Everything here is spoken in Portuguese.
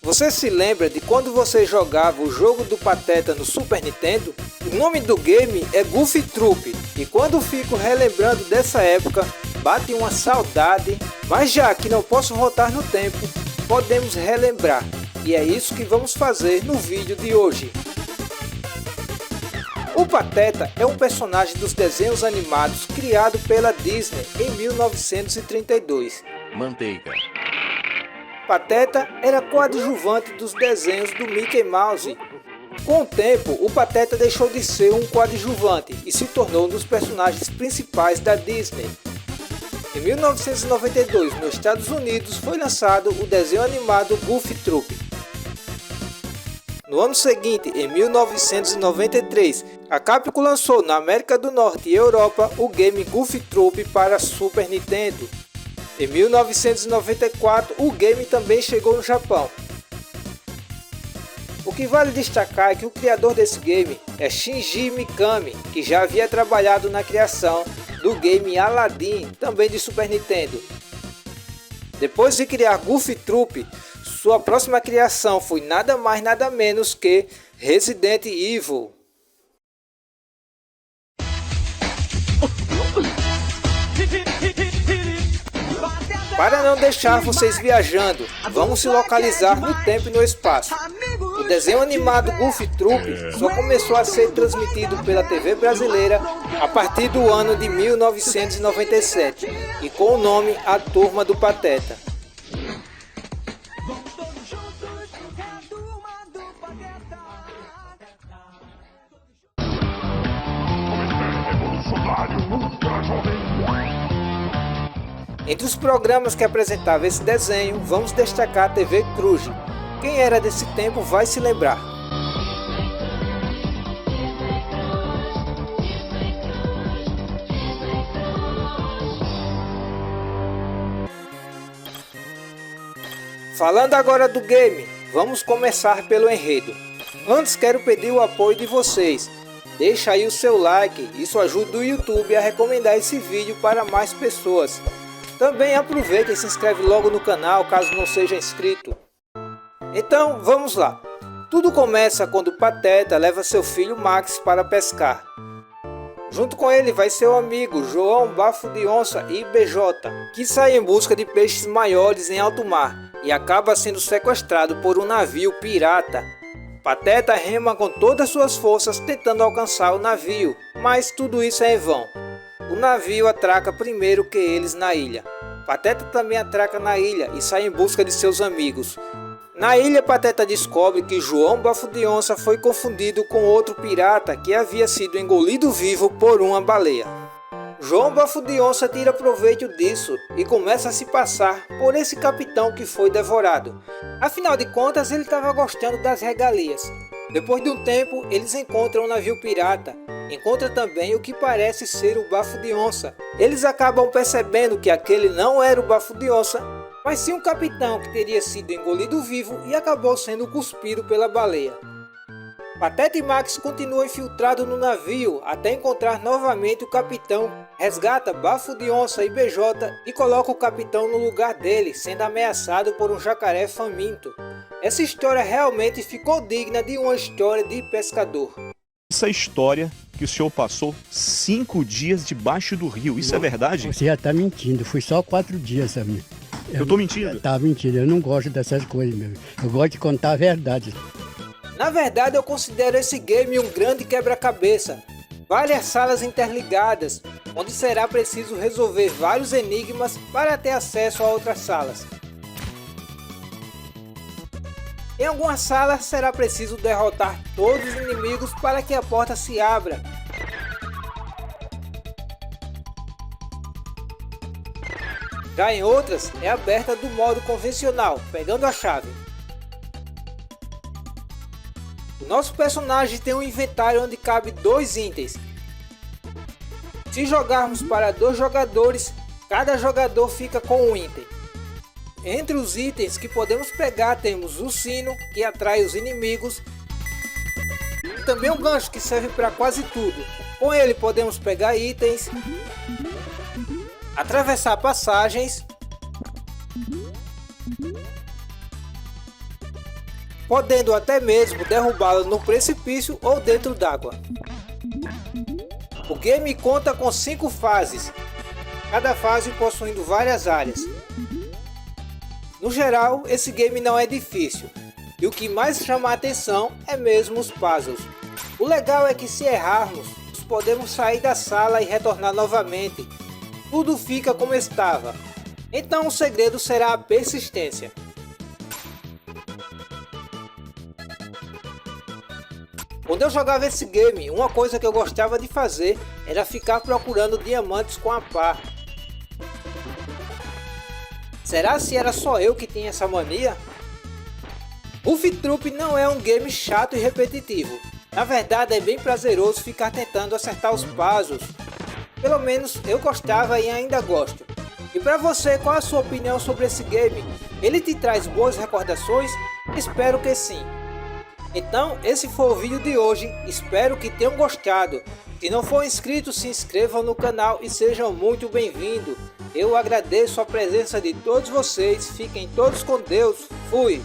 Você se lembra de quando você jogava o jogo do Pateta no Super Nintendo? O nome do game é Goof Troop, e quando fico relembrando dessa época, bate uma saudade, mas já que não posso voltar no tempo, podemos relembrar, e é isso que vamos fazer no vídeo de hoje. O Pateta é um personagem dos desenhos animados criado pela Disney em 1932. Manteiga. Pateta era coadjuvante dos desenhos do Mickey Mouse. Com o tempo, o Pateta deixou de ser um coadjuvante e se tornou um dos personagens principais da Disney. Em 1992, nos Estados Unidos, foi lançado o desenho animado Goof Troop. No ano seguinte, em 1993, a Capcom lançou na América do Norte e Europa o game Goof Troop para Super Nintendo. Em 1994, o game também chegou no Japão. O que vale destacar é que o criador desse game é Shinji Mikami, que já havia trabalhado na criação do game Aladdin, também de Super Nintendo. Depois de criar Goof Troop, sua próxima criação foi nada mais nada menos que Resident Evil. Para não deixar vocês viajando, vamos se localizar no tempo e no espaço. O desenho animado Goof Troop só começou a ser transmitido pela TV brasileira a partir do ano de 1997 e com o nome A Turma do Pateta. Entre os programas que apresentavam esse desenho, vamos destacar a TV Cruz. Quem era desse tempo vai se lembrar. Falando agora do game, vamos começar pelo enredo. Antes quero pedir o apoio de vocês. Deixa aí o seu like, isso ajuda o YouTube a recomendar esse vídeo para mais pessoas. Também aproveita e se inscreve logo no canal caso não seja inscrito. Então vamos lá. Tudo começa quando Pateta leva seu filho Max para pescar. Junto com ele vai seu amigo João Bafo de Onça e BJ, que sai em busca de peixes maiores em alto mar e acaba sendo sequestrado por um navio pirata. Pateta rema com todas as suas forças tentando alcançar o navio, mas tudo isso é em vão. O navio atraca primeiro que eles na ilha. Pateta também atraca na ilha e sai em busca de seus amigos. Na ilha, Pateta descobre que João Bafo de Onça foi confundido com outro pirata que havia sido engolido vivo por uma baleia. João Bafo de Onça tira proveito disso e começa a se passar por esse capitão que foi devorado. Afinal de contas, ele estava gostando das regalias. Depois de um tempo, eles encontram um navio pirata. Encontra também o que parece ser o Bafo de Onça. Eles acabam percebendo que aquele não era o Bafo de Onça, mas sim um capitão que teria sido engolido vivo e acabou sendo cuspido pela baleia. Pateta e Max continuam infiltrados no navio até encontrar novamente o capitão, resgata Bafo de Onça e BJ e coloca o capitão no lugar dele, sendo ameaçado por um jacaré faminto. Essa história realmente ficou digna de uma história de pescador. Essa história que o senhor passou 5 dias debaixo do rio, isso é verdade? Você já está mentindo, foi só 4 dias, sabe? Eu tô mentindo? Tá mentindo, eu não gosto dessas coisas mesmo. Eu gosto de contar a verdade. Na verdade, eu considero esse game um grande quebra-cabeça. Várias salas interligadas, onde será preciso resolver vários enigmas para ter acesso a outras salas. Em algumas salas será preciso derrotar todos os inimigos para que a porta se abra. Já em outras é aberta do modo convencional, pegando a chave. O nosso personagem tem um inventário onde cabe 2 itens. Se jogarmos para 2 jogadores, cada jogador fica com um item. Entre os itens que podemos pegar temos o sino, que atrai os inimigos, e também um gancho que serve para quase tudo. Com ele podemos pegar itens, atravessar passagens podendo até mesmo derrubá-lo no precipício ou dentro d'água. O game conta com 5 fases, cada fase possuindo várias áreas. No geral, esse game não é difícil, e o que mais chama a atenção é mesmo os puzzles. O legal é que se errarmos, podemos sair da sala e retornar novamente. Tudo fica como estava. Então o segredo será a persistência. Quando eu jogava esse game, uma coisa que eu gostava de fazer era ficar procurando diamantes com a pá. Será se era só eu que tinha essa mania? Buff Troop não é um game chato e repetitivo. Na verdade é bem prazeroso ficar tentando acertar os puzzles. Pelo menos eu gostava e ainda gosto. E para você, qual a sua opinião sobre esse game? Ele te traz boas recordações? Espero que sim. Então esse foi o vídeo de hoje, espero que tenham gostado. Se não for inscrito, se inscrevam no canal e sejam muito bem-vindos. Eu agradeço a presença de todos vocês, fiquem todos com Deus, fui!